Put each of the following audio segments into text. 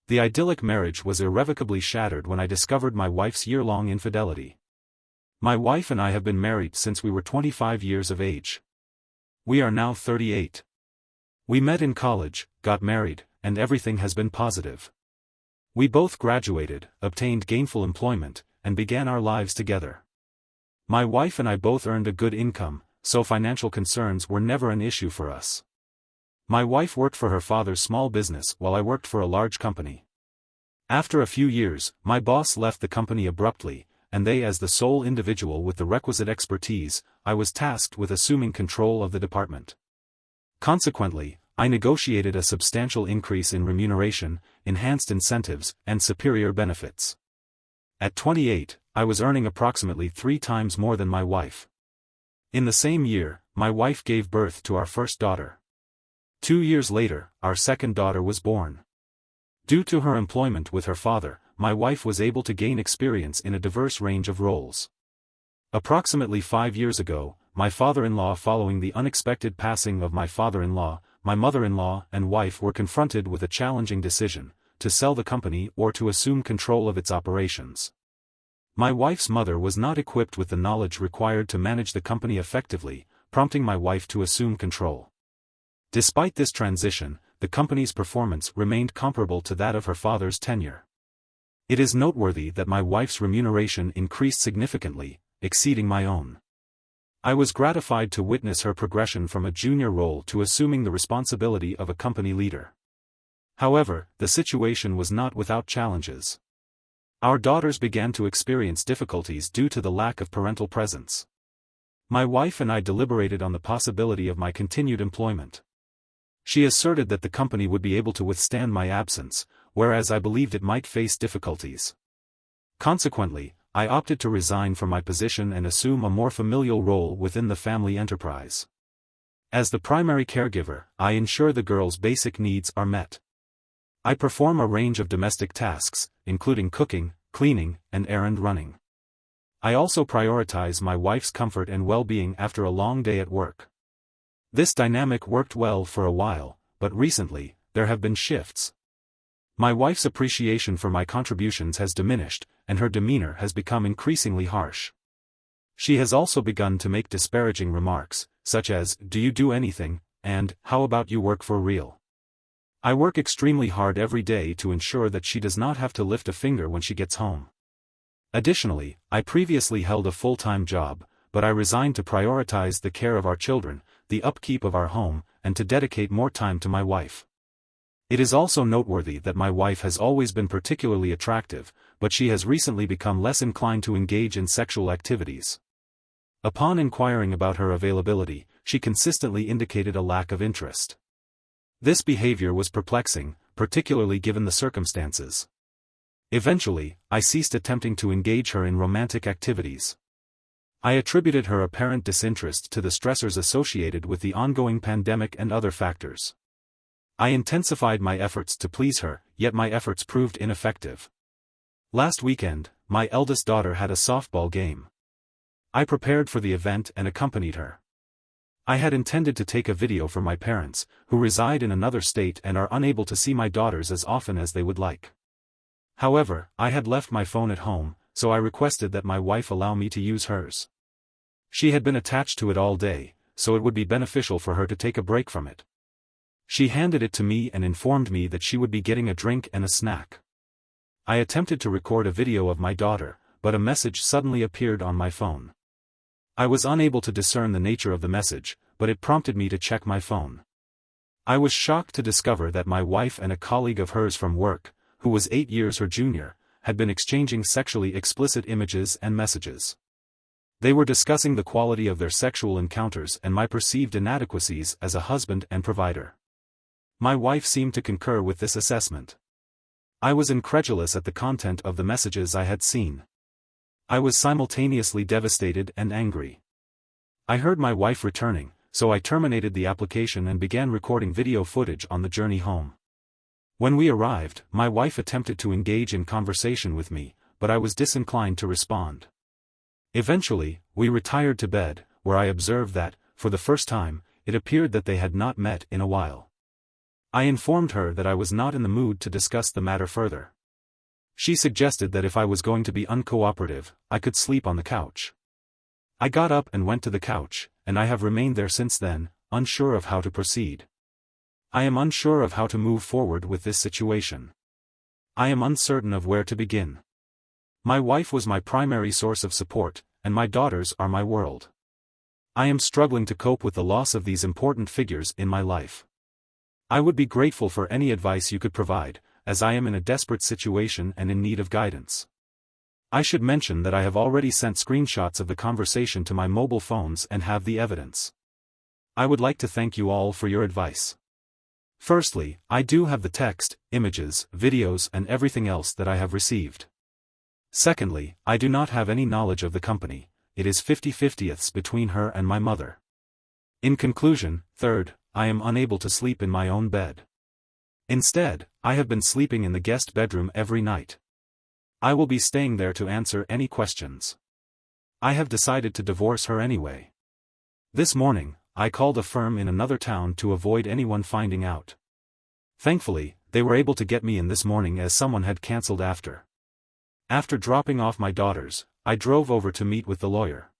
The idyllic marriage was irrevocably shattered when I discovered my wife's year-long infidelity. My wife and I have been married since we were 25 years of age. We are now 38. We met in college, got married, and everything has been positive. We both graduated, obtained gainful employment, and began our lives together. My wife and I both earned a good income, so financial concerns were never an issue for us. My wife worked for her father's small business while I worked for a large company. After a few years, my boss left the company abruptly, and as the sole individual with the requisite expertise, I was tasked with assuming control of the department. Consequently, I negotiated a substantial increase in remuneration, enhanced incentives, and superior benefits. At 28, I was earning approximately 3 times more than my wife. In the same year, my wife gave birth to our first daughter. 2 years later, our second daughter was born. Due to her employment with her father, my wife was able to gain experience in a diverse range of roles. Approximately 5 years ago, my father-in-law, following the unexpected passing of my father-in-law, my mother-in-law and wife were confronted with a challenging decision: to sell the company or to assume control of its operations. My wife's mother was not equipped with the knowledge required to manage the company effectively, prompting my wife to assume control. Despite this transition, the company's performance remained comparable to that of her father's tenure. It is noteworthy that my wife's remuneration increased significantly, exceeding my own. I was gratified to witness her progression from a junior role to assuming the responsibility of a company leader. However, the situation was not without challenges. Our daughters began to experience difficulties due to the lack of parental presence. My wife and I deliberated on the possibility of my continued employment. She asserted that the company would be able to withstand my absence, whereas I believed it might face difficulties. Consequently, I opted to resign from my position and assume a more familial role within the family enterprise. As the primary caregiver, I ensure the girls' basic needs are met. I perform a range of domestic tasks, including cooking, cleaning, and errand running. I also prioritize my wife's comfort and well-being after a long day at work. This dynamic worked well for a while, but recently, there have been shifts. My wife's appreciation for my contributions has diminished, and her demeanor has become increasingly harsh. She has also begun to make disparaging remarks, such as, "Do you do anything?" and "How about you work for real?" I work extremely hard every day to ensure that she does not have to lift a finger when she gets home. Additionally, I previously held a full-time job, but I resigned to prioritize the care of our children, the upkeep of our home, and to dedicate more time to my wife. It is also noteworthy that my wife has always been particularly attractive, but she has recently become less inclined to engage in sexual activities. Upon inquiring about her availability, she consistently indicated a lack of interest. This behavior was perplexing, particularly given the circumstances. Eventually, I ceased attempting to engage her in romantic activities. I attributed her apparent disinterest to the stressors associated with the ongoing pandemic and other factors. I intensified my efforts to please her, yet my efforts proved ineffective. Last weekend, my eldest daughter had a softball game. I prepared for the event and accompanied her. I had intended to take a video for my parents, who reside in another state and are unable to see my daughters as often as they would like. However, I had left my phone at home, so I requested that my wife allow me to use hers. She had been attached to it all day, so it would be beneficial for her to take a break from it. She handed it to me and informed me that she would be getting a drink and a snack. I attempted to record a video of my daughter, but a message suddenly appeared on my phone. I was unable to discern the nature of the message, but it prompted me to check my phone. I was shocked to discover that my wife and a colleague of hers from work, who was 8 years her junior, had been exchanging sexually explicit images and messages. They were discussing the quality of their sexual encounters and my perceived inadequacies as a husband and provider. My wife seemed to concur with this assessment. I was incredulous at the content of the messages I had seen. I was simultaneously devastated and angry. I heard my wife returning, so I terminated the application and began recording video footage on the journey home. When we arrived, my wife attempted to engage in conversation with me, but I was disinclined to respond. Eventually, we retired to bed, where I observed that, for the first time, it appeared that they had not met in a while. I informed her that I was not in the mood to discuss the matter further. She suggested that if I was going to be uncooperative, I could sleep on the couch. I got up and went to the couch, and I have remained there since then, unsure of how to proceed. I am unsure of how to move forward with this situation. I am uncertain of where to begin. My wife was my primary source of support, and my daughters are my world. I am struggling to cope with the loss of these important figures in my life. I would be grateful for any advice you could provide, as I am in a desperate situation and in need of guidance. I should mention that I have already sent screenshots of the conversation to my mobile phones and have the evidence. I would like to thank you all for your advice. Firstly, I do have the text, images, videos and everything else that I have received. Secondly, I do not have any knowledge of the company, it is 50-50ths between her and my mother. In conclusion, third, I am unable to sleep in my own bed. Instead, I have been sleeping in the guest bedroom every night. I will be staying there to answer any questions. I have decided to divorce her anyway. This morning, I called a firm in another town to avoid anyone finding out. Thankfully, they were able to get me in this morning as someone had cancelled after. After dropping off my daughters, I drove over to meet with the lawyer.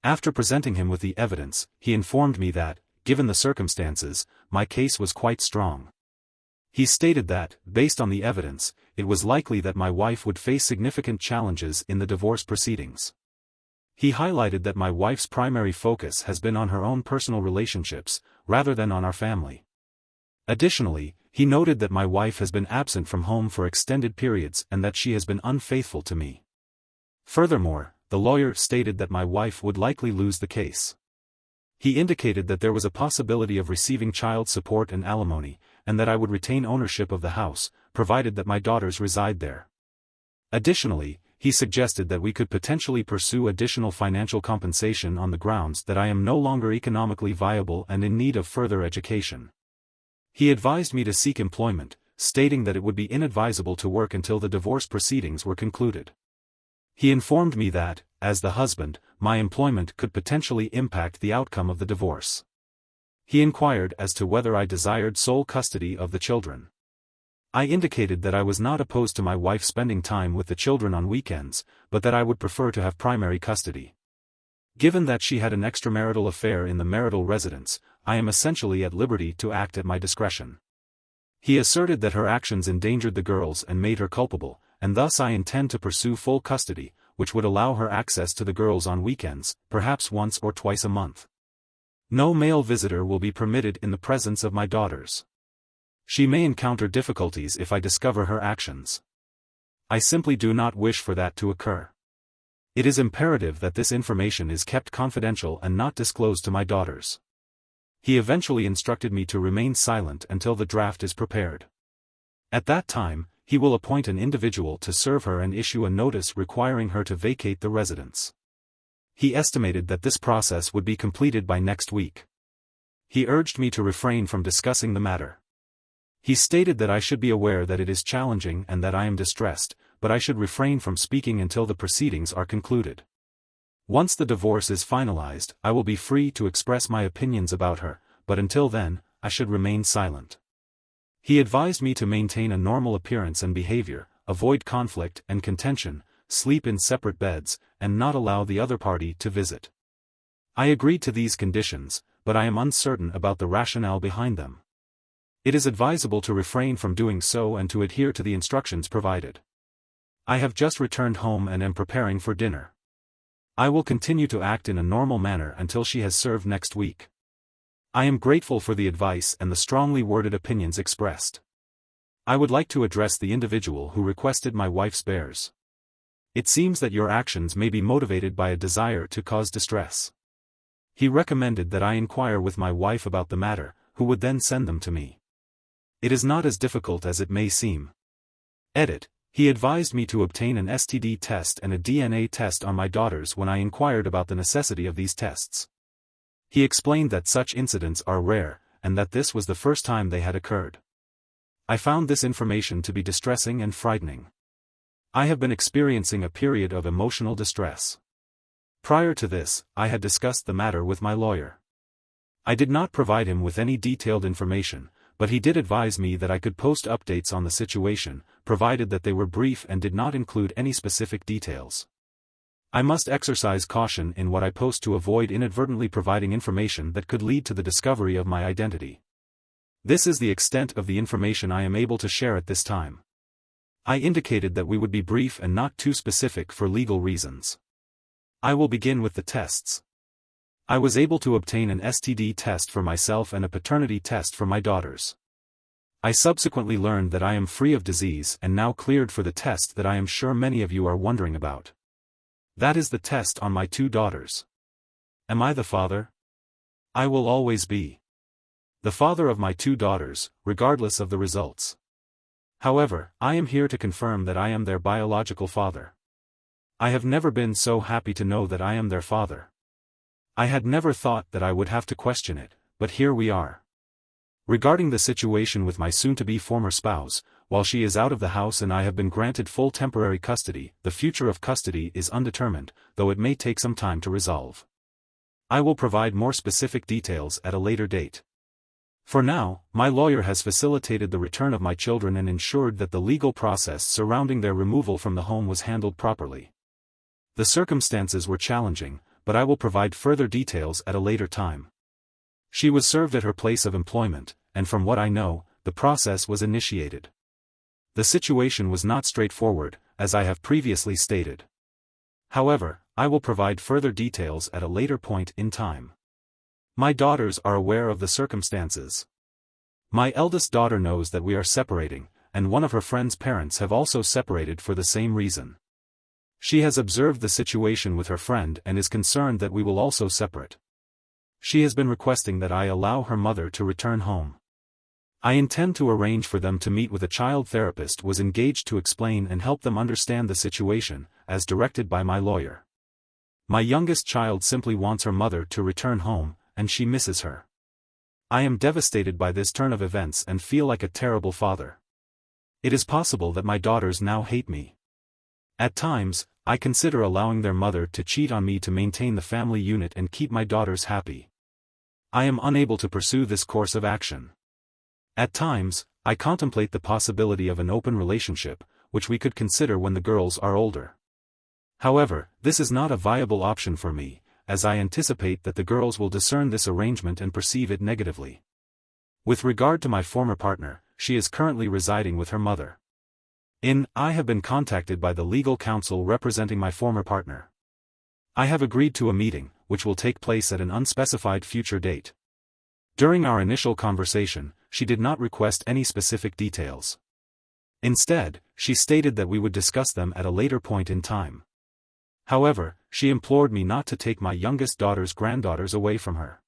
After presenting him with the evidence, he informed me that, given the circumstances, my case was quite strong. He stated that, based on the evidence, it was likely that my wife would face significant challenges in the divorce proceedings. He highlighted that my wife's primary focus has been on her own personal relationships, rather than on our family. Additionally, he noted that my wife has been absent from home for extended periods and that she has been unfaithful to me. Furthermore, the lawyer stated that my wife would likely lose the case. He indicated that there was a possibility of receiving child support and alimony, and that I would retain ownership of the house, provided that my daughters reside there. Additionally, he suggested that we could potentially pursue additional financial compensation on the grounds that I am no longer economically viable and in need of further education. He advised me to seek employment, stating that it would be inadvisable to work until the divorce proceedings were concluded. He informed me that, as the husband, my employment could potentially impact the outcome of the divorce. He inquired as to whether I desired sole custody of the children. I indicated that I was not opposed to my wife spending time with the children on weekends, but that I would prefer to have primary custody. Given that she had an extramarital affair in the marital residence, I am essentially at liberty to act at my discretion. He asserted that her actions endangered the girls and made her culpable, and thus I intend to pursue full custody, which would allow her access to the girls on weekends, perhaps once or twice a month. No male visitor will be permitted in the presence of my daughters. She may encounter difficulties if I discover her actions. I simply do not wish for that to occur. It is imperative that this information is kept confidential and not disclosed to my daughters. He eventually instructed me to remain silent until the draft is prepared. At that time, he will appoint an individual to serve her and issue a notice requiring her to vacate the residence. He estimated that this process would be completed by next week. He urged me to refrain from discussing the matter. He stated that I should be aware that it is challenging and that I am distressed, but I should refrain from speaking until the proceedings are concluded. Once the divorce is finalized, I will be free to express my opinions about her, but until then, I should remain silent. He advised me to maintain a normal appearance and behavior, avoid conflict and contention, sleep in separate beds, and not allow the other party to visit. I agreed to these conditions, but I am uncertain about the rationale behind them. It is advisable to refrain from doing so and to adhere to the instructions provided. I have just returned home and am preparing for dinner. I will continue to act in a normal manner until she has served next week. I am grateful for the advice and the strongly worded opinions expressed. I would like to address the individual who requested my wife's spares. It seems that your actions may be motivated by a desire to cause distress. He recommended that I inquire with my wife about the matter, who would then send them to me. It is not as difficult as it may seem. Edit. He advised me to obtain an STD test and a DNA test on my daughters when I inquired about the necessity of these tests. He explained that such incidents are rare, and that this was the first time they had occurred. I found this information to be distressing and frightening. I have been experiencing a period of emotional distress. Prior to this, I had discussed the matter with my lawyer. I did not provide him with any detailed information, but he did advise me that I could post updates on the situation, provided that they were brief and did not include any specific details. I must exercise caution in what I post to avoid inadvertently providing information that could lead to the discovery of my identity. This is the extent of the information I am able to share at this time. I indicated that we would be brief and not too specific for legal reasons. I will begin with the tests. I was able to obtain an STD test for myself and a paternity test for my daughters. I subsequently learned that I am free of disease and now cleared for the test that I am sure many of you are wondering about. That is the test on my 2 daughters. Am I the father? I will always be the father of my 2 daughters, regardless of the results. However, I am here to confirm that I am their biological father. I have never been so happy to know that I am their father. I had never thought that I would have to question it, but here we are. Regarding the situation with my soon-to-be former spouse, while she is out of the house and I have been granted full temporary custody, the future of custody is undetermined, though it may take some time to resolve. I will provide more specific details at a later date. For now, my lawyer has facilitated the return of my children and ensured that the legal process surrounding their removal from the home was handled properly. The circumstances were challenging, but I will provide further details at a later time. She was served at her place of employment, and from what I know, the process was initiated. The situation was not straightforward, as I have previously stated. However, I will provide further details at a later point in time. My daughters are aware of the circumstances. My eldest daughter knows that we are separating, and one of her friend's parents have also separated for the same reason. She has observed the situation with her friend and is concerned that we will also separate. She has been requesting that I allow her mother to return home. I intend to arrange for them to meet with a child therapist who was engaged to explain and help them understand the situation, as directed by my lawyer. My youngest child simply wants her mother to return home, and she misses her. I am devastated by this turn of events and feel like a terrible father. It is possible that my daughters now hate me. At times, I consider allowing their mother to cheat on me to maintain the family unit and keep my daughters happy. I am unable to pursue this course of action. At times, I contemplate the possibility of an open relationship, which we could consider when the girls are older. However, this is not a viable option for me, as I anticipate that the girls will discern this arrangement and perceive it negatively. With regard to my former partner, she is currently residing with her mother. I have been contacted by the legal counsel representing my former partner. I have agreed to a meeting, which will take place at an unspecified future date. During our initial conversation, she did not request any specific details. Instead, she stated that we would discuss them at a later point in time. However, she implored me not to take my youngest daughter's granddaughters away from her.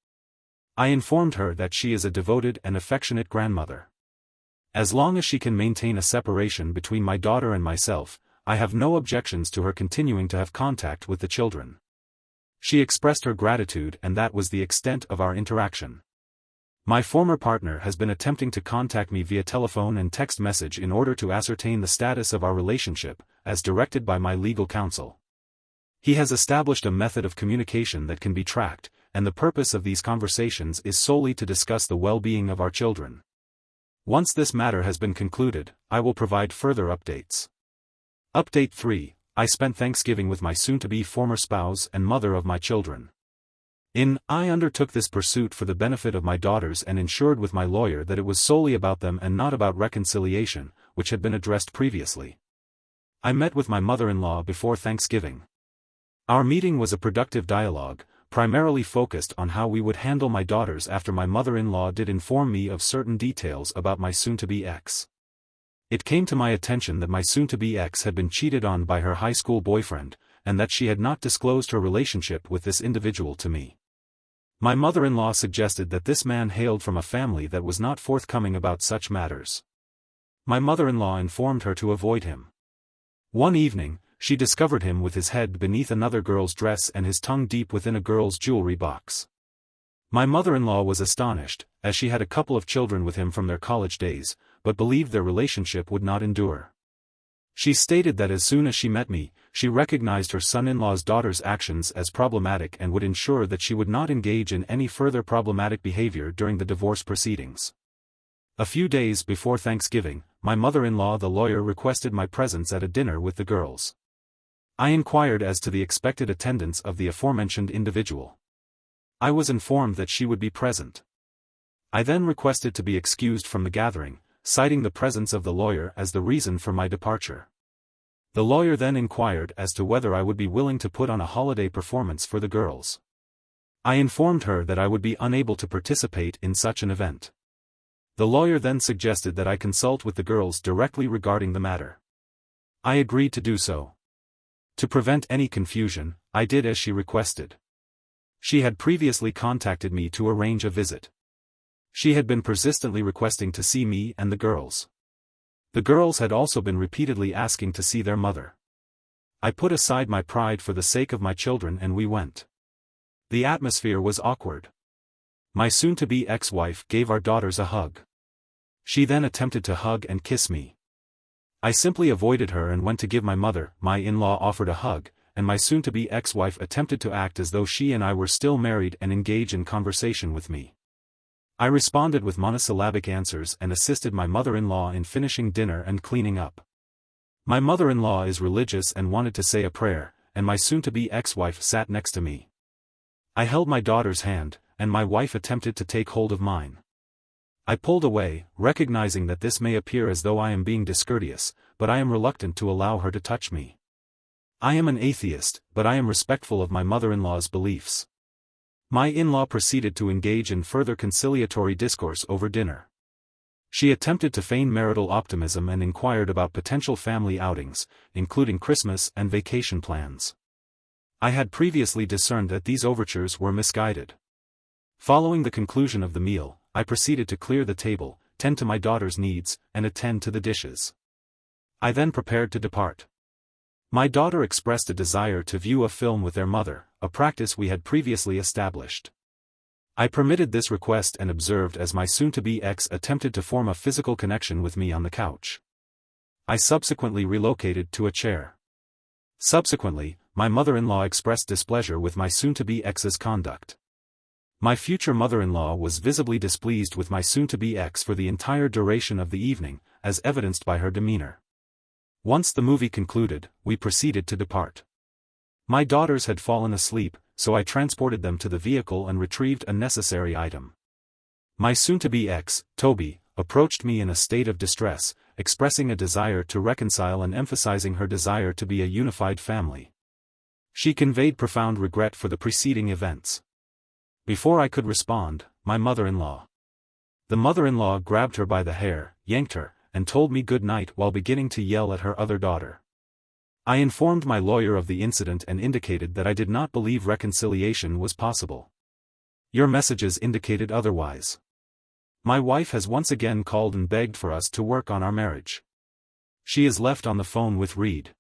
I informed her that she is a devoted and affectionate grandmother. As long as she can maintain a separation between my daughter and myself, I have no objections to her continuing to have contact with the children. She expressed her gratitude and that was the extent of our interaction. My former partner has been attempting to contact me via telephone and text message in order to ascertain the status of our relationship, as directed by my legal counsel. He has established a method of communication that can be tracked, and the purpose of these conversations is solely to discuss the well-being of our children. Once this matter has been concluded, I will provide further updates. Update 3. I spent Thanksgiving with my soon-to-be former spouse and mother of my children. I undertook this pursuit for the benefit of my daughters and ensured with my lawyer that it was solely about them and not about reconciliation, which had been addressed previously. I met with my mother-in-law before Thanksgiving. Our meeting was a productive dialogue, primarily focused on how we would handle my daughters after my mother-in-law did inform me of certain details about my soon-to-be ex. It came to my attention that my soon-to-be ex had been cheated on by her high school boyfriend, and that she had not disclosed her relationship with this individual to me. My mother-in-law suggested that this man hailed from a family that was not forthcoming about such matters. My mother-in-law informed her to avoid him. One evening, she discovered him with his head beneath another girl's dress and his tongue deep within a girl's jewelry box. My mother-in-law was astonished, as she had a couple of children with him from their college days, but believed their relationship would not endure. She stated that as soon as she met me, she recognized her son-in-law's daughter's actions as problematic and would ensure that she would not engage in any further problematic behavior during the divorce proceedings. A few days before Thanksgiving, my mother-in-law the lawyer requested my presence at a dinner with the girls. I inquired as to the expected attendance of the aforementioned individual. I was informed that she would be present. I then requested to be excused from the gathering, citing the presence of the lawyer as the reason for my departure. The lawyer then inquired as to whether I would be willing to put on a holiday performance for the girls. I informed her that I would be unable to participate in such an event. The lawyer then suggested that I consult with the girls directly regarding the matter. I agreed to do so. To prevent any confusion, I did as she requested. She had previously contacted me to arrange a visit. She had been persistently requesting to see me and the girls. The girls had also been repeatedly asking to see their mother. I put aside my pride for the sake of my children and we went. The atmosphere was awkward. My soon-to-be ex-wife gave our daughters a hug. She then attempted to hug and kiss me. I simply avoided her and went to give my mother. My in-law offered a hug, and my soon-to-be ex-wife attempted to act as though she and I were still married and engage in conversation with me. I responded with monosyllabic answers and assisted my mother-in-law in finishing dinner and cleaning up. My mother-in-law is religious and wanted to say a prayer, and my soon-to-be ex-wife sat next to me. I held my daughter's hand, and my wife attempted to take hold of mine. I pulled away, recognizing that this may appear as though I am being discourteous, but I am reluctant to allow her to touch me. I am an atheist, but I am respectful of my mother-in-law's beliefs. My in-law proceeded to engage in further conciliatory discourse over dinner. She attempted to feign marital optimism and inquired about potential family outings, including Christmas and vacation plans. I had previously discerned that these overtures were misguided. Following the conclusion of the meal, I proceeded to clear the table, tend to my daughter's needs, and attend to the dishes. I then prepared to depart. My daughter expressed a desire to view a film with their mother, a practice we had previously established. I permitted this request and observed as my soon-to-be ex attempted to form a physical connection with me on the couch. I subsequently relocated to a chair. Subsequently, my mother-in-law expressed displeasure with my soon-to-be ex's conduct. My future mother-in-law was visibly displeased with my soon-to-be ex for the entire duration of the evening, as evidenced by her demeanor. Once the movie concluded, we proceeded to depart. My daughters had fallen asleep, so I transported them to the vehicle and retrieved a necessary item. My soon-to-be ex, Toby, approached me in a state of distress, expressing a desire to reconcile and emphasizing her desire to be a unified family. She conveyed profound regret for the preceding events. Before I could respond, my mother-in-law. The mother-in-law grabbed her by the hair, yanked her, and told me good night while beginning to yell at her other daughter. I informed my lawyer of the incident and indicated that I did not believe reconciliation was possible. Your messages indicated otherwise. My wife has once again called and begged for us to work on our marriage. She is left on the phone with Reed.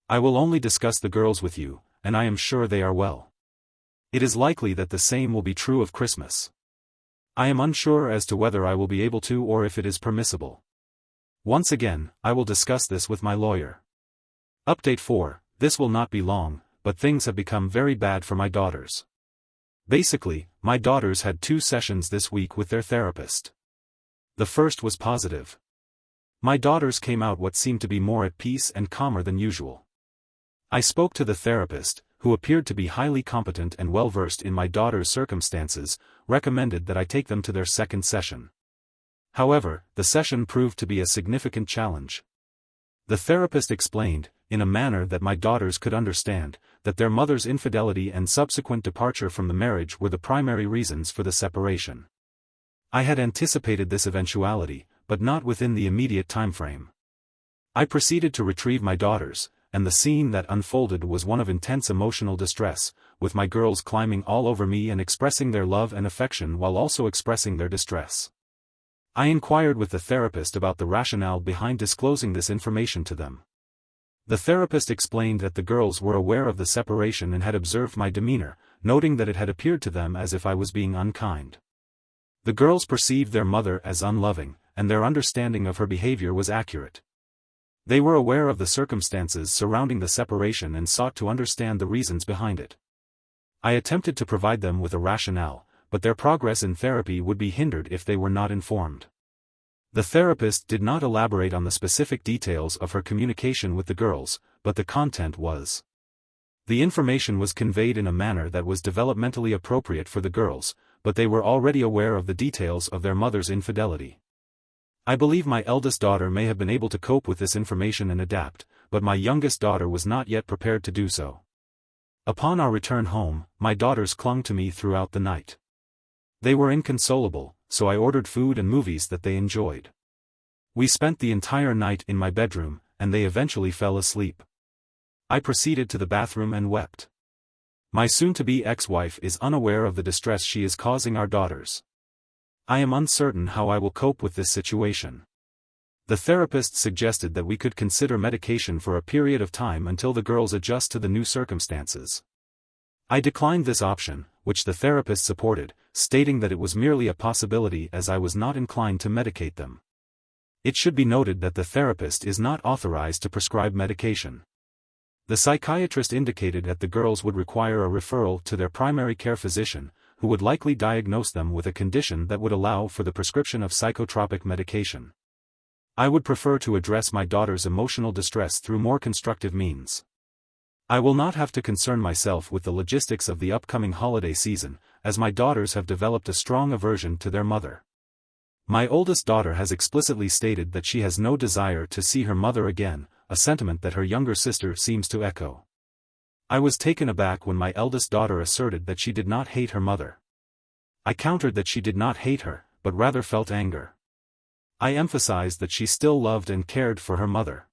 I will only discuss the girls with you, and I am sure they are well. It is likely that the same will be true of Christmas. I am unsure as to whether I will be able to or if it is permissible. Once again, I will discuss this with my lawyer. Update 4, this will not be long, but things have become very bad for my daughters. Basically, my daughters had 2 sessions this week with their therapist. The first was positive. My daughters came out what seemed to be more at peace and calmer than usual. I spoke to the therapist, who appeared to be highly competent and well-versed in my daughter's circumstances, recommended that I take them to their second session. However, the session proved to be a significant challenge. The therapist explained, in a manner that my daughters could understand, that their mother's infidelity and subsequent departure from the marriage were the primary reasons for the separation. I had anticipated this eventuality, but not within the immediate timeframe. I proceeded to retrieve my daughters, and the scene that unfolded was one of intense emotional distress, with my girls climbing all over me and expressing their love and affection while also expressing their distress. I inquired with the therapist about the rationale behind disclosing this information to them. The therapist explained that the girls were aware of the separation and had observed my demeanor, noting that it had appeared to them as if I was being unkind. The girls perceived their mother as unloving, and their understanding of her behavior was accurate. They were aware of the circumstances surrounding the separation and sought to understand the reasons behind it. I attempted to provide them with a rationale, but their progress in therapy would be hindered if they were not informed. The therapist did not elaborate on the specific details of her communication with the girls, but the content was. The information was conveyed in a manner that was developmentally appropriate for the girls, but they were already aware of the details of their mother's infidelity. I believe my eldest daughter may have been able to cope with this information and adapt, but my youngest daughter was not yet prepared to do so. Upon our return home, my daughters clung to me throughout the night. They were inconsolable, so I ordered food and movies that they enjoyed. We spent the entire night in my bedroom, and they eventually fell asleep. I proceeded to the bathroom and wept. My soon-to-be ex-wife is unaware of the distress she is causing our daughters. I am uncertain how I will cope with this situation. The therapist suggested that we could consider medication for a period of time until the girls adjust to the new circumstances. I declined this option, which the therapist supported, stating that it was merely a possibility as I was not inclined to medicate them. It should be noted that the therapist is not authorized to prescribe medication. The psychiatrist indicated that the girls would require a referral to their primary care physician, who would likely diagnose them with a condition that would allow for the prescription of psychotropic medication. I would prefer to address my daughter's emotional distress through more constructive means. I will not have to concern myself with the logistics of the upcoming holiday season, as my daughters have developed a strong aversion to their mother. My oldest daughter has explicitly stated that she has no desire to see her mother again, a sentiment that her younger sister seems to echo. I was taken aback when my eldest daughter asserted that she did not hate her mother. I countered that she did not hate her, but rather felt anger. I emphasized that she still loved and cared for her mother.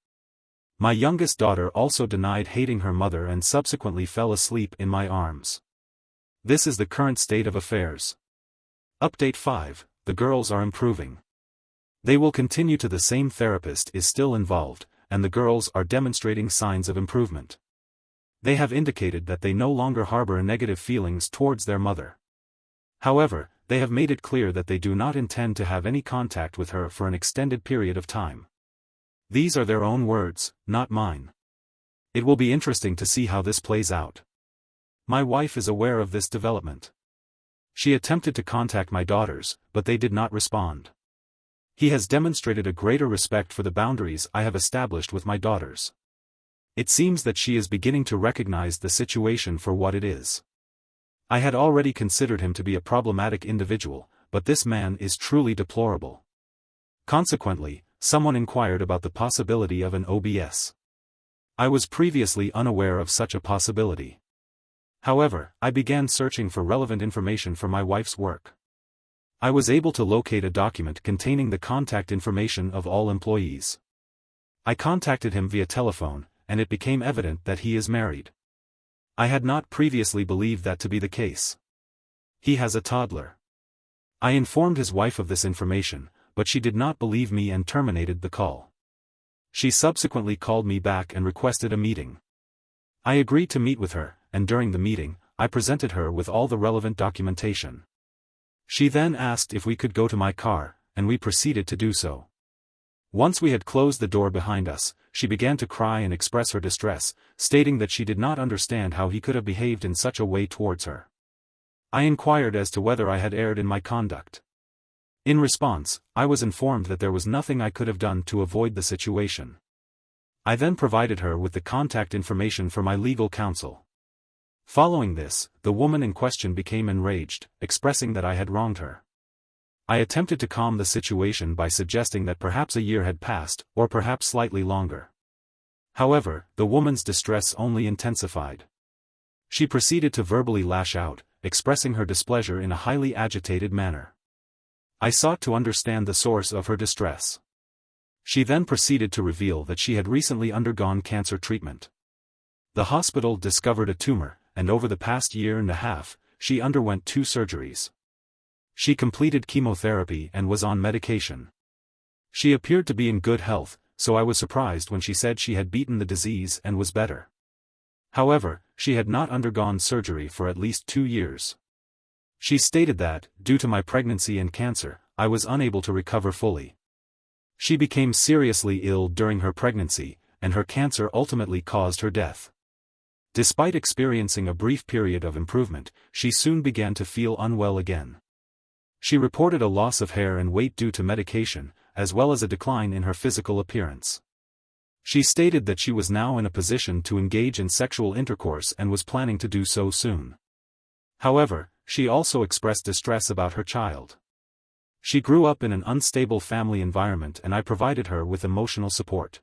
My youngest daughter also denied hating her mother and subsequently fell asleep in my arms. This is the current state of affairs. Update 5, the girls are improving. They will continue to the same therapist is still involved, and the girls are demonstrating signs of improvement. They have indicated that they no longer harbor negative feelings towards their mother. However, they have made it clear that they do not intend to have any contact with her for an extended period of time. These are their own words, not mine. It will be interesting to see how this plays out. My wife is aware of this development. She attempted to contact my daughters, but they did not respond. He has demonstrated a greater respect for the boundaries I have established with my daughters. It seems that she is beginning to recognize the situation for what it is. I had already considered him to be a problematic individual, but this man is truly deplorable. Consequently, someone inquired about the possibility of an OBS. I was previously unaware of such a possibility. However, I began searching for relevant information for my wife's work. I was able to locate a document containing the contact information of all employees. I contacted him via telephone, and it became evident that he is married. I had not previously believed that to be the case. He has a toddler. I informed his wife of this information, but she did not believe me and terminated the call. She subsequently called me back and requested a meeting. I agreed to meet with her, and during the meeting, I presented her with all the relevant documentation. She then asked if we could go to my car, and we proceeded to do so. Once we had closed the door behind us, she began to cry and express her distress, stating that she did not understand how he could have behaved in such a way towards her. I inquired as to whether I had erred in my conduct. In response, I was informed that there was nothing I could have done to avoid the situation. I then provided her with the contact information for my legal counsel. Following this, the woman in question became enraged, expressing that I had wronged her. I attempted to calm the situation by suggesting that perhaps a year had passed, or perhaps slightly longer. However, the woman's distress only intensified. She proceeded to verbally lash out, expressing her displeasure in a highly agitated manner. I sought to understand the source of her distress. She then proceeded to reveal that she had recently undergone cancer treatment. The hospital discovered a tumor, and over the past year and a half, she underwent 2 surgeries. She completed chemotherapy and was on medication. She appeared to be in good health, so I was surprised when she said she had beaten the disease and was better. However, she had not undergone surgery for at least 2 years. She stated that, due to my pregnancy and cancer, I was unable to recover fully. She became seriously ill during her pregnancy, and her cancer ultimately caused her death. Despite experiencing a brief period of improvement, she soon began to feel unwell again. She reported a loss of hair and weight due to medication, as well as a decline in her physical appearance. She stated that she was now in a position to engage in sexual intercourse and was planning to do so soon. However, she also expressed distress about her child. She grew up in an unstable family environment and I provided her with emotional support.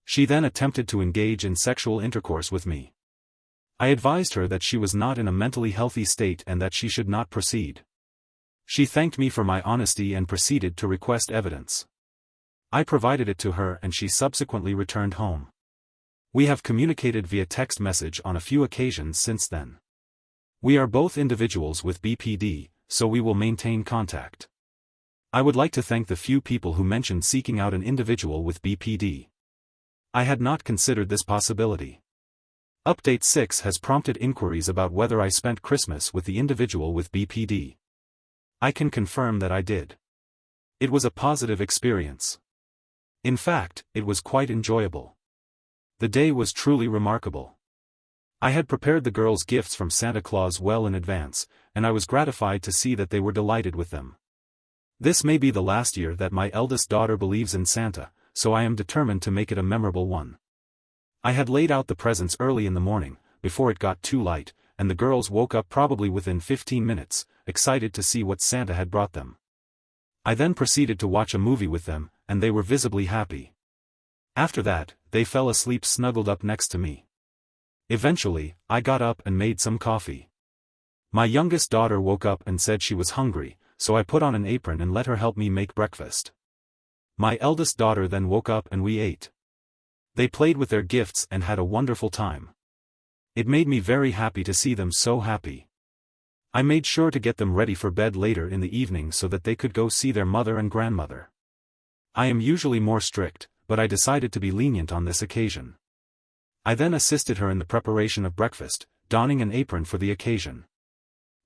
She then attempted to engage in sexual intercourse with me. I advised her that she was not in a mentally healthy state and that she should not proceed. She thanked me for my honesty and proceeded to request evidence. I provided it to her and she subsequently returned home. We have communicated via text message on a few occasions since then. We are both individuals with BPD, so we will maintain contact. I would like to thank the few people who mentioned seeking out an individual with BPD. I had not considered this possibility. Update 6 has prompted inquiries about whether I spent Christmas with the individual with BPD. I can confirm that I did. It was a positive experience. In fact, it was quite enjoyable. The day was truly remarkable. I had prepared the girls' gifts from Santa Claus well in advance, and I was gratified to see that they were delighted with them. This may be the last year that my eldest daughter believes in Santa, so I am determined to make it a memorable one. I had laid out the presents early in the morning, before it got too light, and the girls woke up probably within 15 minutes, excited to see what Santa had brought them. I then proceeded to watch a movie with them, and they were visibly happy. After that, they fell asleep snuggled up next to me. Eventually, I got up and made some coffee. My youngest daughter woke up and said she was hungry, so I put on an apron and let her help me make breakfast. My eldest daughter then woke up and we ate. They played with their gifts and had a wonderful time. It made me very happy to see them so happy. I made sure to get them ready for bed later in the evening so that they could go see their mother and grandmother. I am usually more strict, but I decided to be lenient on this occasion. I then assisted her in the preparation of breakfast, donning an apron for the occasion.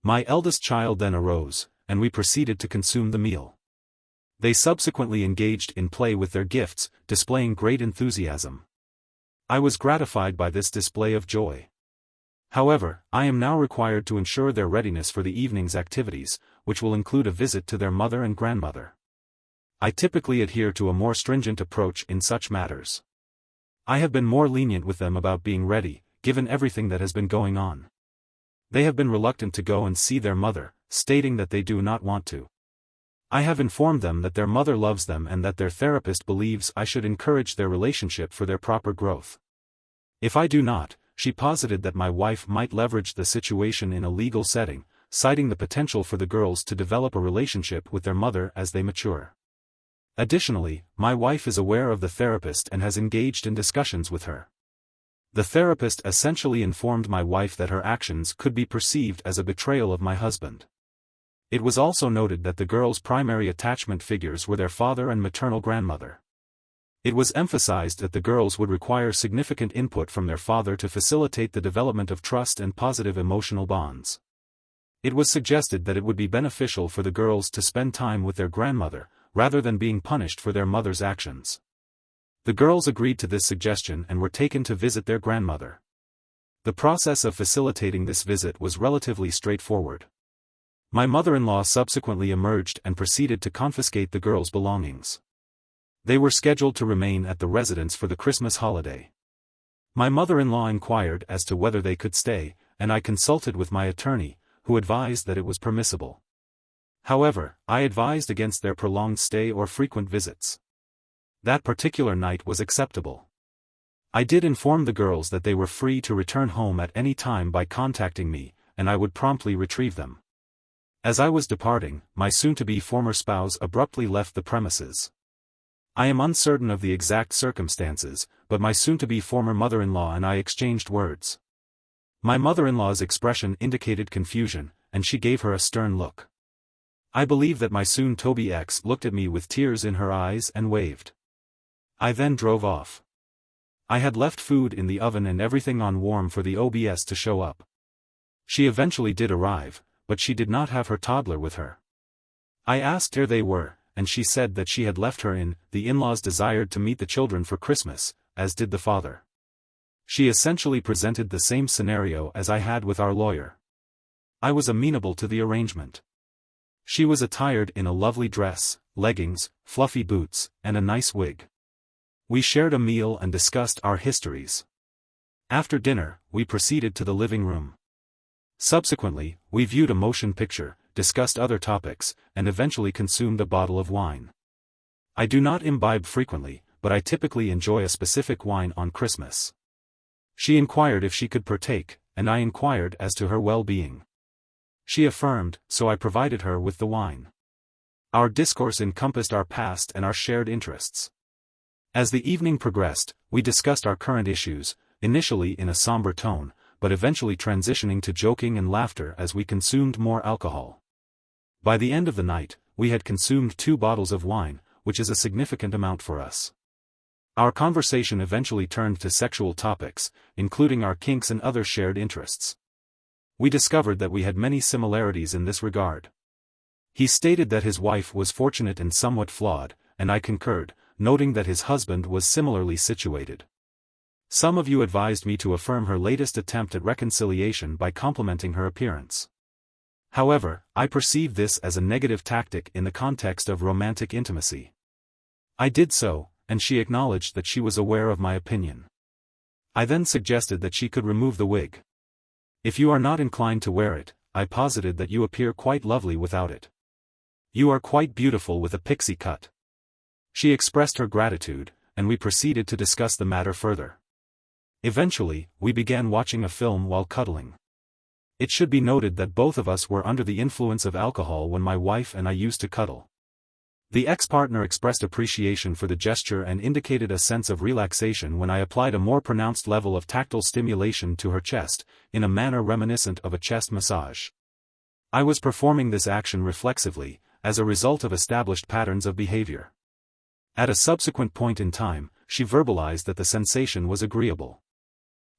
My eldest child then arose, and we proceeded to consume the meal. They subsequently engaged in play with their gifts, displaying great enthusiasm. I was gratified by this display of joy. However, I am now required to ensure their readiness for the evening's activities, which will include a visit to their mother and grandmother. I typically adhere to a more stringent approach in such matters. I have been more lenient with them about being ready, given everything that has been going on. They have been reluctant to go and see their mother, stating that they do not want to. I have informed them that their mother loves them and that their therapist believes I should encourage their relationship for their proper growth. If I do not, she posited that my wife might leverage the situation in a legal setting, citing the potential for the girls to develop a relationship with their mother as they mature. Additionally, my wife is aware of the therapist and has engaged in discussions with her. The therapist essentially informed my wife that her actions could be perceived as a betrayal of my husband. It was also noted that the girls' primary attachment figures were their father and maternal grandmother. It was emphasized that the girls would require significant input from their father to facilitate the development of trust and positive emotional bonds. It was suggested that it would be beneficial for the girls to spend time with their grandmother, rather than being punished for their mother's actions. The girls agreed to this suggestion and were taken to visit their grandmother. The process of facilitating this visit was relatively straightforward. My mother-in-law subsequently emerged and proceeded to confiscate the girls' belongings. They were scheduled to remain at the residence for the Christmas holiday. My mother-in-law inquired as to whether they could stay, and I consulted with my attorney, who advised that it was permissible. However, I advised against their prolonged stay or frequent visits. That particular night was acceptable. I did inform the girls that they were free to return home at any time by contacting me, and I would promptly retrieve them. As I was departing, my soon-to-be former spouse abruptly left the premises. I am uncertain of the exact circumstances, but my soon-to-be former mother-in-law and I exchanged words. My mother-in-law's expression indicated confusion, and she gave her a stern look. I believe that my soon-to-be ex looked at me with tears in her eyes and waved. I then drove off. I had left food in the oven and everything on warm for the OBS to show up. She eventually did arrive, but she did not have her toddler with her. I asked where they were, and she said that she had left her in. The in-laws desired to meet the children for Christmas, as did the father. She essentially presented the same scenario as I had with our lawyer. I was amenable to the arrangement. She was attired in a lovely dress, leggings, fluffy boots, and a nice wig. We shared a meal and discussed our histories. After dinner, we proceeded to the living room. Subsequently, we viewed a motion picture, discussed other topics, and eventually consumed a bottle of wine. I do not imbibe frequently, but I typically enjoy a specific wine on Christmas. She inquired if she could partake, and I inquired as to her well-being. She affirmed, so I provided her with the wine. Our discourse encompassed our past and our shared interests. As the evening progressed, we discussed our current issues, initially in a somber tone, but eventually transitioning to joking and laughter as we consumed more alcohol. By the end of the night, we had consumed 2 bottles of wine, which is a significant amount for us. Our conversation eventually turned to sexual topics, including our kinks and other shared interests. We discovered that we had many similarities in this regard. He stated that his wife was fortunate and somewhat flawed, and I concurred, noting that his husband was similarly situated. Some of you advised me to affirm her latest attempt at reconciliation by complimenting her appearance. However, I perceived this as a negative tactic in the context of romantic intimacy. I did so, and she acknowledged that she was aware of my opinion. I then suggested that she could remove the wig. If you are not inclined to wear it, I posited that you appear quite lovely without it. You are quite beautiful with a pixie cut. She expressed her gratitude, and we proceeded to discuss the matter further. Eventually, we began watching a film while cuddling. It should be noted that both of us were under the influence of alcohol when my wife and I used to cuddle. The ex-partner expressed appreciation for the gesture and indicated a sense of relaxation when I applied a more pronounced level of tactile stimulation to her chest, in a manner reminiscent of a chest massage. I was performing this action reflexively, as a result of established patterns of behavior. At a subsequent point in time, she verbalized that the sensation was agreeable.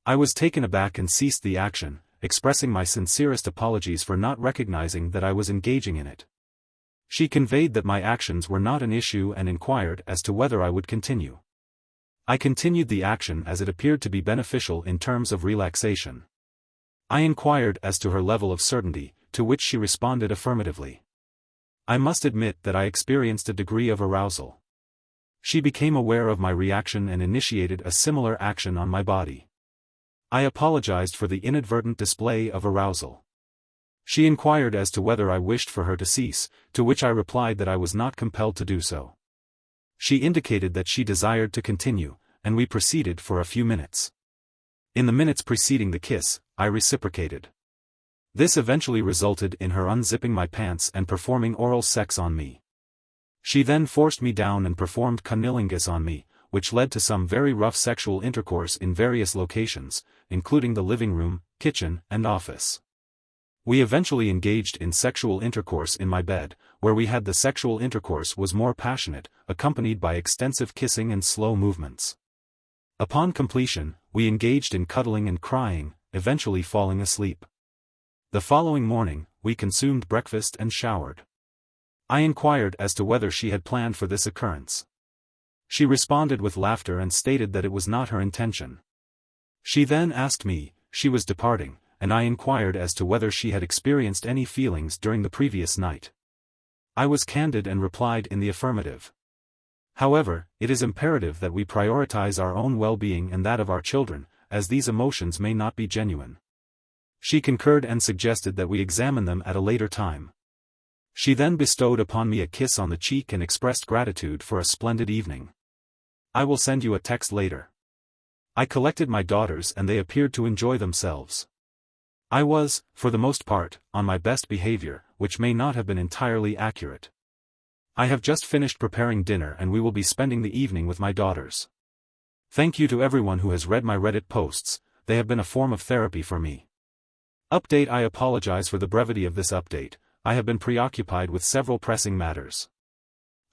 I was taken aback and ceased the action, expressing my sincerest apologies for not recognizing that I was engaging in it. She conveyed that my actions were not an issue and inquired as to whether I would continue. I continued the action as it appeared to be beneficial in terms of relaxation. I inquired as to her level of certainty, to which she responded affirmatively. I must admit that I experienced a degree of arousal. She became aware of my reaction and initiated a similar action on my body. I apologized for the inadvertent display of arousal. She inquired as to whether I wished for her to cease, to which I replied that I was not compelled to do so. She indicated that she desired to continue, and we proceeded for a few minutes. In the minutes preceding the kiss, I reciprocated. This eventually resulted in her unzipping my pants and performing oral sex on me. She then forced me down and performed cunnilingus on me, which led to some very rough sexual intercourse in various locations, including the living room, kitchen, and office. We eventually engaged in sexual intercourse in my bed, where the sexual intercourse was more passionate, accompanied by extensive kissing and slow movements. Upon completion, we engaged in cuddling and crying, eventually falling asleep. The following morning, we consumed breakfast and showered. I inquired as to whether she had planned for this occurrence. She responded with laughter and stated that it was not her intention. She then asked me, she was departing, and I inquired as to whether she had experienced any feelings during the previous night. I was candid and replied in the affirmative. However, it is imperative that we prioritize our own well-being and that of our children, as these emotions may not be genuine. She concurred and suggested that we examine them at a later time. She then bestowed upon me a kiss on the cheek and expressed gratitude for a splendid evening. I will send you a text later. I collected my daughters and they appeared to enjoy themselves. I was, for the most part, on my best behavior, which may not have been entirely accurate. I have just finished preparing dinner and we will be spending the evening with my daughters. Thank you to everyone who has read my Reddit posts, they have been a form of therapy for me. Update: I apologize for the brevity of this update, I have been preoccupied with several pressing matters.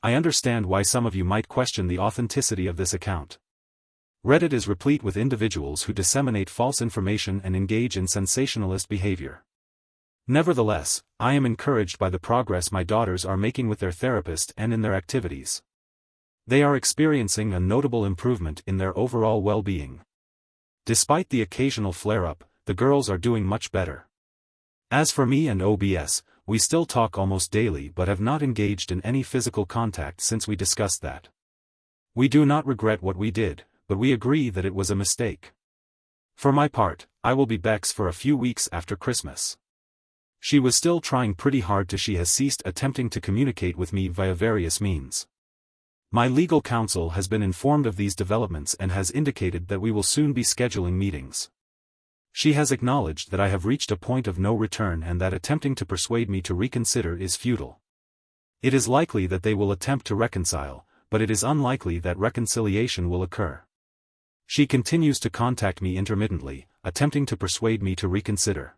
I understand why some of you might question the authenticity of this account. Reddit is replete with individuals who disseminate false information and engage in sensationalist behavior. Nevertheless, I am encouraged by the progress my daughters are making with their therapist and in their activities. They are experiencing a notable improvement in their overall well-being. Despite the occasional flare-up, the girls are doing much better. As for me and OBS, we still talk almost daily but have not engaged in any physical contact since we discussed that. We do not regret what we did, but we agree that it was a mistake. For my part, I will be Bex for a few weeks after Christmas. She was still trying pretty hard to she has ceased attempting to communicate with me via various means. My legal counsel has been informed of these developments and has indicated that we will soon be scheduling meetings. She has acknowledged that I have reached a point of no return and that attempting to persuade me to reconsider is futile. It is likely that they will attempt to reconcile, but it is unlikely that reconciliation will occur. She continues to contact me intermittently, attempting to persuade me to reconsider.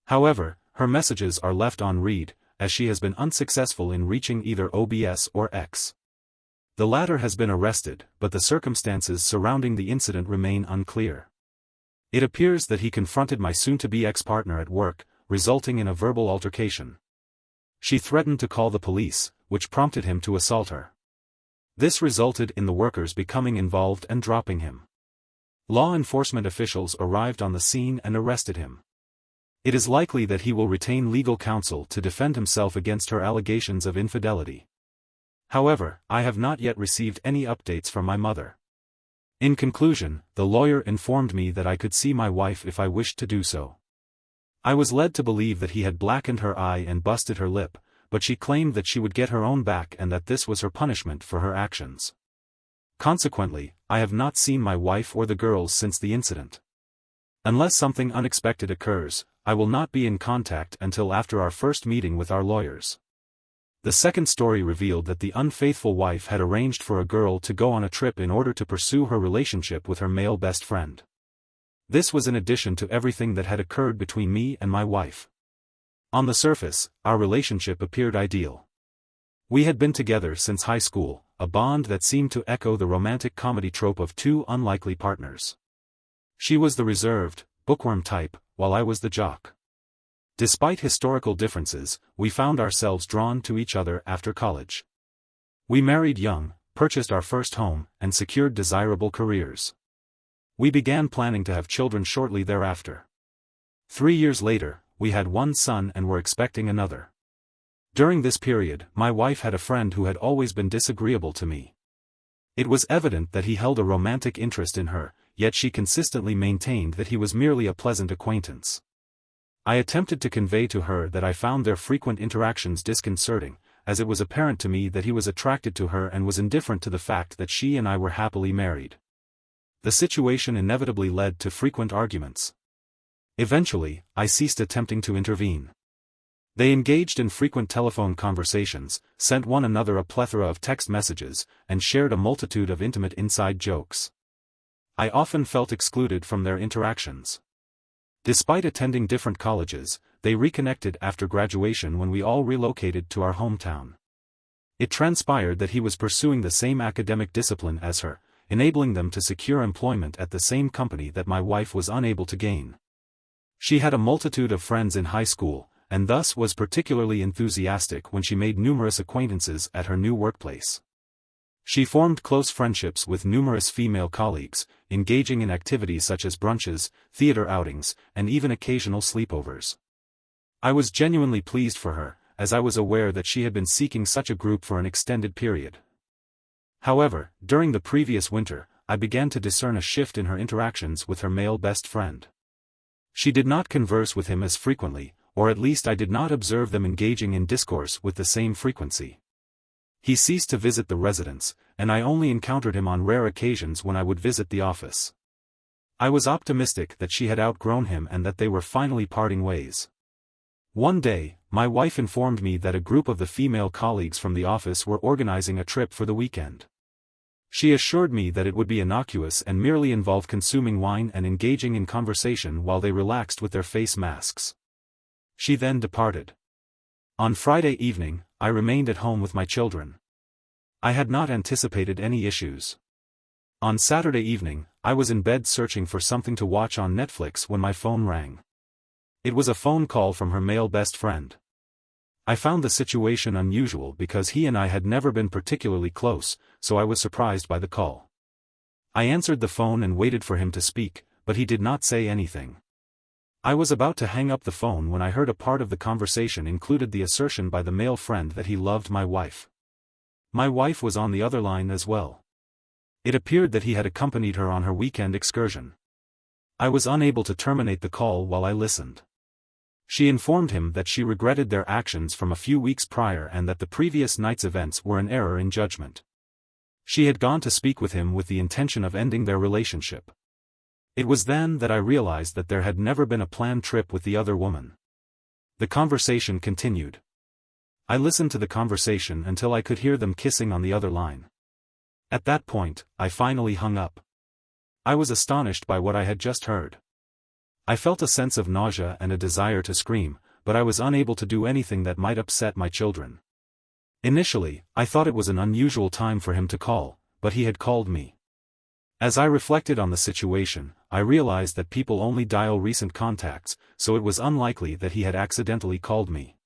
However, her messages are left on read, as she has been unsuccessful in reaching either OBS or X. The latter has been arrested, but the circumstances surrounding the incident remain unclear. It appears that he confronted my soon-to-be ex-partner at work, resulting in a verbal altercation. She threatened to call the police, which prompted him to assault her. This resulted in the workers becoming involved and dropping him. Law enforcement officials arrived on the scene and arrested him. It is likely that he will retain legal counsel to defend himself against her allegations of infidelity. However, I have not yet received any updates from my mother. In conclusion, the lawyer informed me that I could see my wife if I wished to do so. I was led to believe that he had blackened her eye and busted her lip, but she claimed that she would get her own back and that this was her punishment for her actions. Consequently, I have not seen my wife or the girls since the incident. Unless something unexpected occurs, I will not be in contact until after our first meeting with our lawyers. The second story revealed that the unfaithful wife had arranged for a girl to go on a trip in order to pursue her relationship with her male best friend. This was in addition to everything that had occurred between me and my wife. On the surface, our relationship appeared ideal. We had been together since high school, a bond that seemed to echo the romantic comedy trope of two unlikely partners. She was the reserved, bookworm type, while I was the jock. Despite historical differences, we found ourselves drawn to each other after college. We married young, purchased our first home, and secured desirable careers. We began planning to have children shortly thereafter. 3 years later, we had one son and were expecting another. During this period, my wife had a friend who had always been disagreeable to me. It was evident that he held a romantic interest in her, yet she consistently maintained that he was merely a pleasant acquaintance. I attempted to convey to her that I found their frequent interactions disconcerting, as it was apparent to me that he was attracted to her and was indifferent to the fact that she and I were happily married. The situation inevitably led to frequent arguments. Eventually, I ceased attempting to intervene. They engaged in frequent telephone conversations, sent one another a plethora of text messages, and shared a multitude of intimate inside jokes. I often felt excluded from their interactions. Despite attending different colleges, they reconnected after graduation when we all relocated to our hometown. It transpired that he was pursuing the same academic discipline as her, enabling them to secure employment at the same company that my wife was unable to gain. She had a multitude of friends in high school, and thus was particularly enthusiastic when she made numerous acquaintances at her new workplace. She formed close friendships with numerous female colleagues, engaging in activities such as brunches, theater outings, and even occasional sleepovers. I was genuinely pleased for her, as I was aware that she had been seeking such a group for an extended period. However, during the previous winter, I began to discern a shift in her interactions with her male best friend. She did not converse with him as frequently, or at least I did not observe them engaging in discourse with the same frequency. He ceased to visit the residence, and I only encountered him on rare occasions when I would visit the office. I was optimistic that she had outgrown him and that they were finally parting ways. One day, my wife informed me that a group of the female colleagues from the office were organizing a trip for the weekend. She assured me that it would be innocuous and merely involve consuming wine and engaging in conversation while they relaxed with their face masks. She then departed. On Friday evening, I remained at home with my children. I had not anticipated any issues. On Saturday evening, I was in bed searching for something to watch on Netflix when my phone rang. It was a phone call from her male best friend. I found the situation unusual because he and I had never been particularly close, so I was surprised by the call. I answered the phone and waited for him to speak, but he did not say anything. I was about to hang up the phone when I heard a part of the conversation included the assertion by the male friend that he loved my wife. My wife was on the other line as well. It appeared that he had accompanied her on her weekend excursion. I was unable to terminate the call while I listened. She informed him that she regretted their actions from a few weeks prior and that the previous night's events were an error in judgment. She had gone to speak with him with the intention of ending their relationship. It was then that I realized that there had never been a planned trip with the other woman. The conversation continued. I listened to the conversation until I could hear them kissing on the other line. At that point, I finally hung up. I was astonished by what I had just heard. I felt a sense of nausea and a desire to scream, but I was unable to do anything that might upset my children. Initially, I thought it was an unusual time for him to call, but he had called me. As I reflected on the situation, I realized that people only dial recent contacts, so it was unlikely that he had accidentally called me.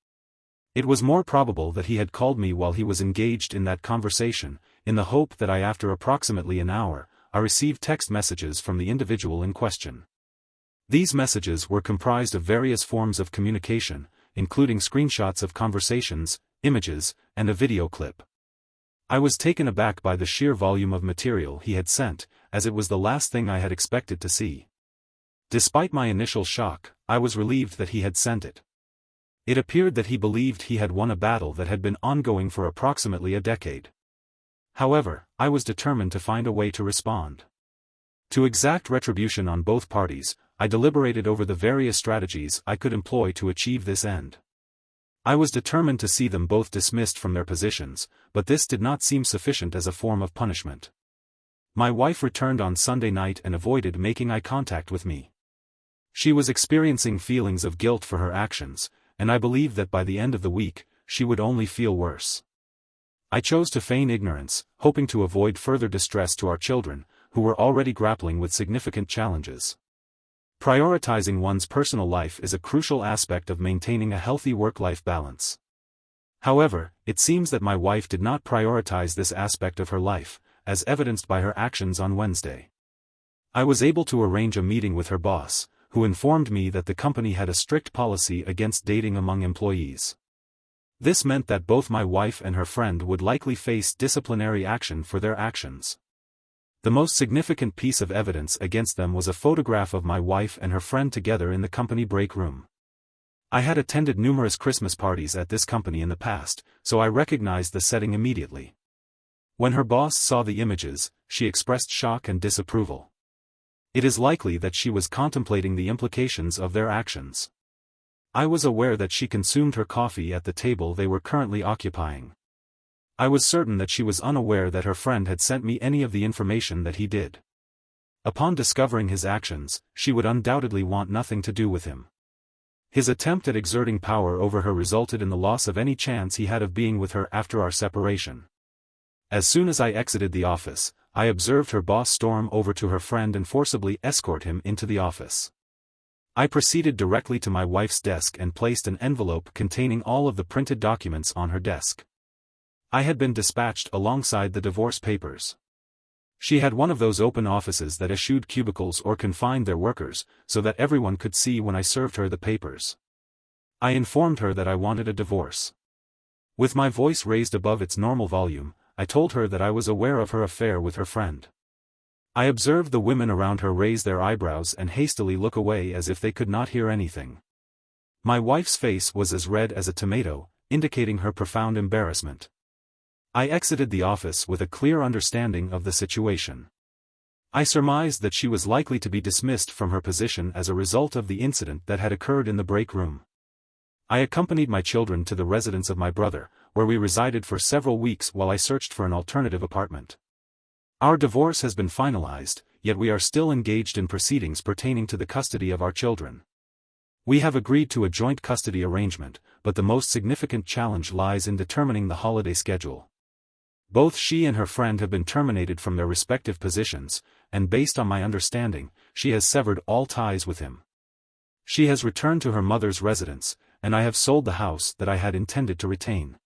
It was more probable that he had called me while he was engaged in that conversation, in the hope that after approximately an hour, I received text messages from the individual in question. These messages were comprised of various forms of communication, including screenshots of conversations, images, and a video clip. I was taken aback by the sheer volume of material he had sent, as it was the last thing I had expected to see. Despite my initial shock, I was relieved that he had sent it. It appeared that he believed he had won a battle that had been ongoing for approximately a decade. However, I was determined to find a way to respond. To exact retribution on both parties, I deliberated over the various strategies I could employ to achieve this end. I was determined to see them both dismissed from their positions, but this did not seem sufficient as a form of punishment. My wife returned on Sunday night and avoided making eye contact with me. She was experiencing feelings of guilt for her actions, and I believed that by the end of the week, she would only feel worse. I chose to feign ignorance, hoping to avoid further distress to our children, who were already grappling with significant challenges. Prioritizing one's personal life is a crucial aspect of maintaining a healthy work-life balance. However, it seems that my wife did not prioritize this aspect of her life, as evidenced by her actions on Wednesday. I was able to arrange a meeting with her boss, who informed me that the company had a strict policy against dating among employees. This meant that both my wife and her friend would likely face disciplinary action for their actions. The most significant piece of evidence against them was a photograph of my wife and her friend together in the company break room. I had attended numerous Christmas parties at this company in the past, so I recognized the setting immediately. When her boss saw the images, she expressed shock and disapproval. It is likely that she was contemplating the implications of their actions. I was aware that she consumed her coffee at the table they were currently occupying. I was certain that she was unaware that her friend had sent me any of the information that he did. Upon discovering his actions, she would undoubtedly want nothing to do with him. His attempt at exerting power over her resulted in the loss of any chance he had of being with her after our separation. As soon as I exited the office, I observed her boss storm over to her friend and forcibly escort him into the office. I proceeded directly to my wife's desk and placed an envelope containing all of the printed documents on her desk. I had been dispatched alongside the divorce papers. She had one of those open offices that eschewed cubicles or confined their workers, so that everyone could see when I served her the papers. I informed her that I wanted a divorce. With my voice raised above its normal volume, I told her that I was aware of her affair with her friend. I observed the women around her raise their eyebrows and hastily look away as if they could not hear anything. My wife's face was as red as a tomato, indicating her profound embarrassment. I exited the office with a clear understanding of the situation. I surmised that she was likely to be dismissed from her position as a result of the incident that had occurred in the break room. I accompanied my children to the residence of my brother, where we resided for several weeks while I searched for an alternative apartment. Our divorce has been finalized, yet we are still engaged in proceedings pertaining to the custody of our children. We have agreed to a joint custody arrangement, but the most significant challenge lies in determining the holiday schedule. Both she and her friend have been terminated from their respective positions, and based on my understanding, she has severed all ties with him. She has returned to her mother's residence, and I have sold the house that I had intended to retain.